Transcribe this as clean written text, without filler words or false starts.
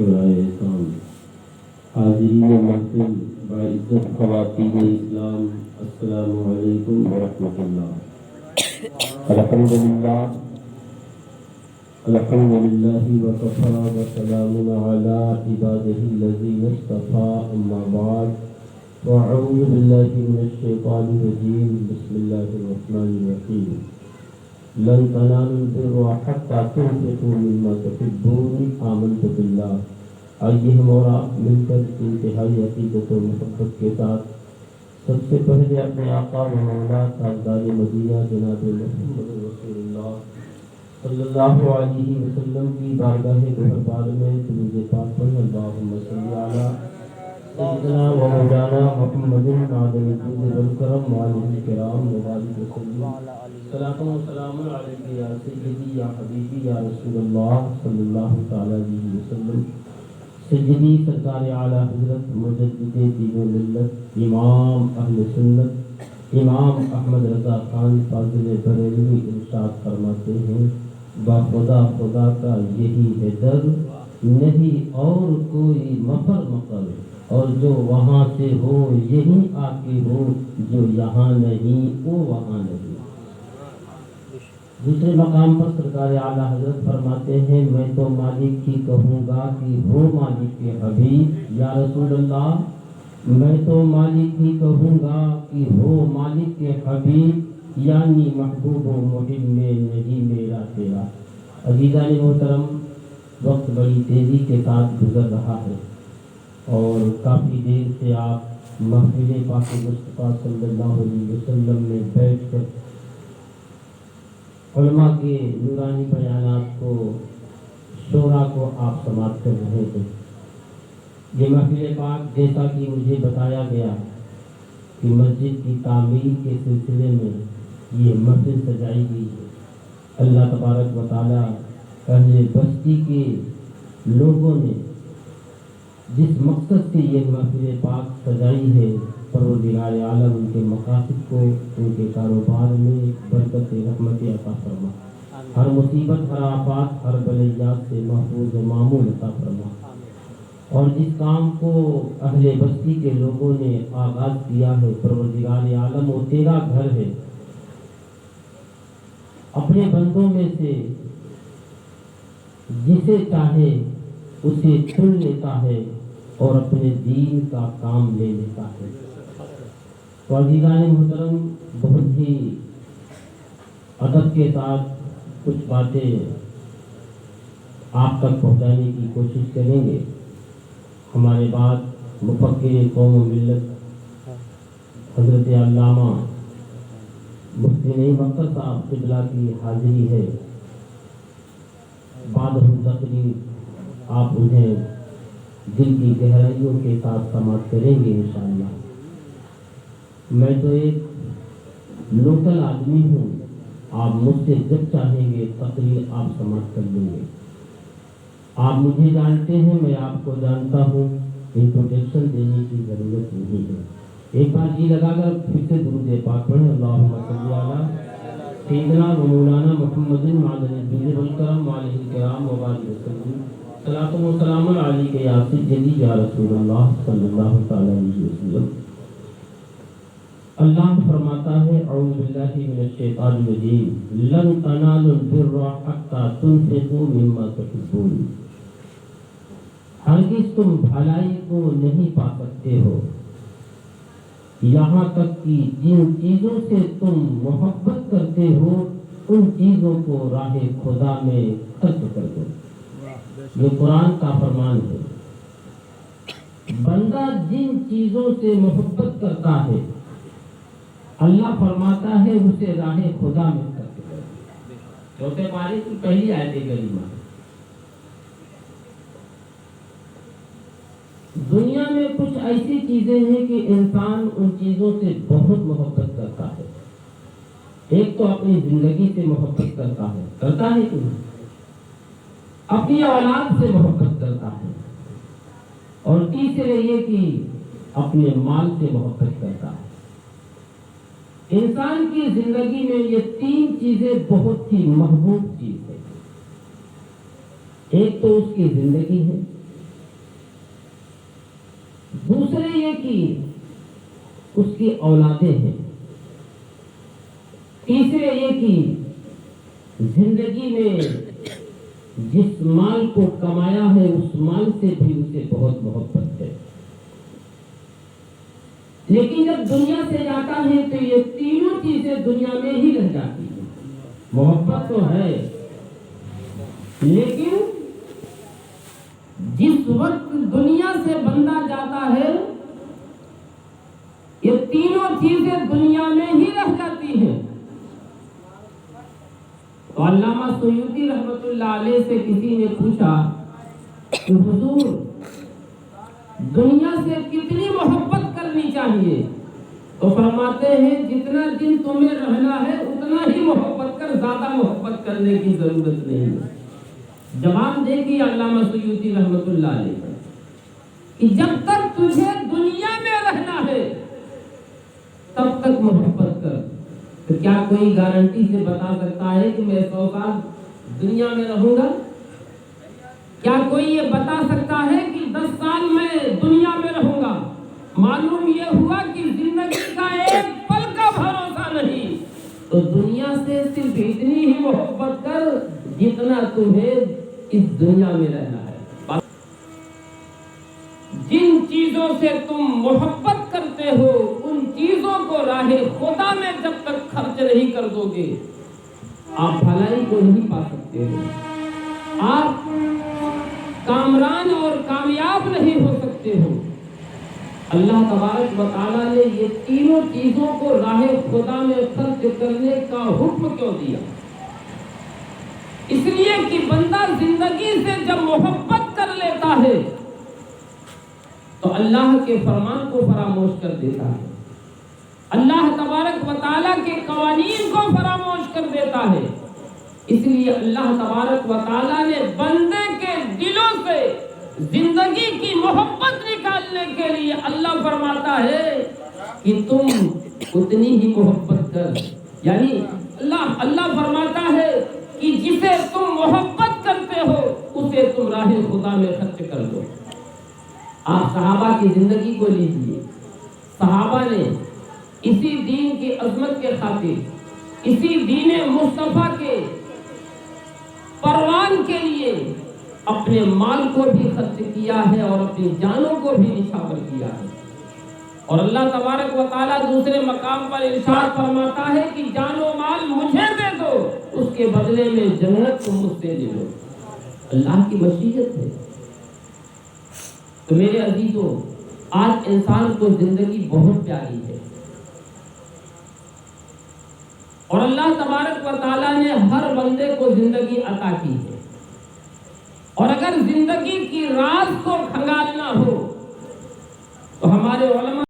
شورائے احسان، حاضرین محفل، باعزت خواتین اسلام، السلام علیکم ورحمۃ اللہ۔ الحمدللہ وکفی وسلام علی عبادہ الذین اصطفی، اما بعد فاعوذ باللہ من الشیطان الرجیم، بسم اللہ الرحمن الرحیم۔ لن تنالوا البر حتى تنفقوا مما تحبون، آمنت باللہ۔ آئیے ہم اور آپ مل کر انتہائی عقیدت و محبت کے ساتھ سب سے پہلے اپنے آقا و مولا تاجدار مدینہ جناب محمد رسول اللہ صلی اللہ علیہ وسلم کی بارگاہ گہربار میں درود پاک پڑھیں۔ اللہم صلی علی سیدنا و مولانا محمد معدن الجود والکرم وعلیہ الکرام وبارک وسلم۔ صلاۃ و سلام علیک یا سیدی یا حبیبی یا رسول اللہ صلی اللہ تعالی علیہ وسلم۔ سیدی سرکار اعلیٰ حضرت مجدد دین و ملت امام اہل سنت امام احمد رضا خان فاضل بریلوی ارشاد فرماتے ہیں، باخدا خدا کا یہی ہے در، نہیں اور کوئی مفر مقر، اور جو وہاں سے ہو یہی آ کے ہو، جو یہاں نہیں وہ وہاں نہیں۔ دوسرے مقام پر سرکار اعلیٰ حضرت فرماتے ہیں، میں تو مالک ہی کہوں گا کہ ہو مالک کے حبیب، یا رسول اللہ میں تو مالک ہی کہوں گا کہ ہو مالک کے حبیب، یعنی محبوب و محب میں نہیں میرا تیرا۔ عزیزان محترم، وقت بڑی تیزی کے ساتھ گزر رہا ہے اور کافی دیر سے آپ محفل پاک مصطفیٰ صلی اللہ علیہ وسلم میں بیٹھ کر علماء کے نورانی بیانات کو شورا کو آپ سماعت کر رہے تھے۔ یہ محفل پاک جیسا کہ مجھے بتایا گیا کہ مسجد کی تعمیر کے سلسلے میں یہ محفل سجائی گئی ہے۔ اللہ تبارک و تعالیٰ اہل بستی کے لوگوں نے جس مقصد سے یہ محفل پاک سجائی ہے، پروردگار عالم ان کے مقاصد کو ان کے کاروبار میں برکت رحمت عطا فرما، ہر مصیبت ہر آفات ہر بلیات سے محفوظ و معمول عطا فرما، اور جس کام کو اہل بستی کے لوگوں نے آغاز کیا ہے، پروردگار عالم وہ تیرا گھر ہے، اپنے بندوں میں سے جسے چاہے اسے چن لیتا ہے اور اپنے دین کا کام لے لیتا ہے۔ تو عزیزان محترم، بہت ہی ادب کے ساتھ کچھ باتیں آپ تک پہنچانے کی کوشش کریں گے۔ ہمارے بعد مفکر قوم و ملت حضرت علامہ مفتی نعیم اختر صاحب قبلہ کی حاضری ہے۔ بعد تقریر آپ انہیں دل کی گہرائیوں کے ساتھ سماعت کریں گے انشاءاللہ۔ میں تو ایک لوکل آدمی ہوں، آپ مجھ سے جب چاہیں گے تقریر آپ سماعت کر لیں گے۔ آپ مجھے جانتے ہیں، میں آپ کو جانتا ہوں، انٹروڈکشن دینے کی ضرورت نہیں ہے۔ ایک بار جی لگا کر پھر سے درود پاک پڑھیں۔ اللہم صلی علی سیدنا و مولانا محمد معدن الجود والکرم وعلیہ الکرام وبارک وسلم۔ صلاۃ و سلام علیک یا سیدی یا رسول اللہ صلی اللہ تعالی علیہ وسلم۔ اللہ فرماتا ہے، اعوذ باللہ من الشیطان الرجیم، لن تنالوا البر حتی تنفقوا مما تحبون۔ ہرگز تم بھلائی کو نہیں پا سکتے ہو یہاں تک کہ جن چیزوں سے تم محبت کرتے ہو ان چیزوں کو راہ خدا میں خرچ کر دو۔ یہ قرآن کا فرمان ہے۔ بندہ جن چیزوں سے محبت کرتا ہے اللہ فرماتا ہے اسے راہ خدا میں خرچ کر دو۔ چھوٹے بارے کی پہلی آیت کریمہ۔ دنیا میں کچھ ایسی چیزیں ہیں کہ انسان ان چیزوں سے بہت محبت کرتا ہے۔ ایک تو اپنی زندگی سے محبت کرتا ہے کہ اپنی اولاد سے محبت کرتا ہے، اور تیسرے یہ کہ اپنے مال سے محبت کرتا ہے۔ انسان کی زندگی میں یہ تین چیزیں بہت ہی محبوب چیز ہے۔ ایک تو اس کی زندگی ہے، دوسرے یہ کہ اس کی اولادیں ہیں، تیسرے یہ کہ زندگی میں جس مال کو کمایا ہے اس مال سے بھی اسے بہت محبت ہے، لیکن جب دنیا سے جاتا ہے تو یہ تینوں چیزیں دنیا میں ہی رہ جاتی ہیں۔ محبت تو ہے، لیکن جس وقت دنیا سے بندہ جاتا ہے یہ تینوں چیزیں دنیا میں ہی رہ جاتی ہیں۔ تو علامہ سیوطی رحمۃ اللہ علیہ سے کسی نے پوچھا کہ حضور دنیا سے کتنی محبت کرنی چاہیے؟ تو فرماتے ہیں جتنا دن تمہیں رہنا ہے اتنا ہی محبت کر، زیادہ محبت کرنے کی ضرورت نہیں ہے۔ جواب دے گی علامہ سیوطی رحمۃ اللہ علیہ کہ جب تک تجھے دنیا میں رہنا ہے تب تک محبت کر۔ تو کیا کوئی گارنٹی سے بتا سکتا ہے کہ میں 100 سال دنیا میں رہوں گا؟ کیا کوئی یہ بتا سکتا ہے کہ 10 سال میں دنیا میں رہوں گا؟ معلوم یہ ہوا کہ زندگی کا ایک پل کا بھروسہ نہیں۔ تو دنیا سے صرف اتنی ہی محبت کر جتنا تمہیں اس دنیا میں رہنا ہے۔ جن چیزوں سے تم محبت کرتے ہو ان چیزوں کو راہ خدا میں جب تک خرچ نہیں کر دو گے آپ بھلائی کو نہیں پا سکتے ہو، آپ کامران اور کامیاب نہیں ہو سکتے ہو۔ اللہ تبارک و تعالیٰ نے یہ تینوں چیزوں کو راہ خدا میں خرچ کرنے کا حکم کیوں دیا؟ اس لیے کہ بندہ زندگی سے جب محبت کر لیتا ہے تو اللہ کے فرمان کو فراموش کر دیتا ہے، اللہ تبارک و تعالیٰ کے قوانین کو فراموش کر دیتا ہے۔ اس لیے اللہ تبارک و تعالیٰ نے بندے کے دلوں سے زندگی کی محبت نکالنے کے لیے اللہ فرماتا ہے کہ تم اتنی ہی محبت کر، یعنی اللہ فرماتا ہے کہ جسے تم محبت کرتے ہو اسے تم راہ خدا میں خرچ کر دو۔ آپ صحابہ کی زندگی کو لیجیے، صحابہ نے اسی دین کی عظمت کے خاطر، اسی دین مصطفیٰ کے پروان کے لیے اپنے مال کو بھی خرچ کیا ہے اور اپنی جانوں کو بھی نچھاور کیا ہے۔ اور اللہ تبارک و تعالیٰ دوسرے مقام پر ارشاد فرماتا ہے کہ جان و مال مجھے دے دو، اس کے بدلے میں جنت تم مجھ سے لے لو۔ اللہ کی مشیت ہے۔ تو میرے عزیزوں، آج انسان کو زندگی بہت پیاری ہے اور اللہ تبارک و تعالیٰ نے ہر بندے کو زندگی عطا کی ہے، اور اگر زندگی کی راز کو کھنگالنا ہو تو ہمارے علماء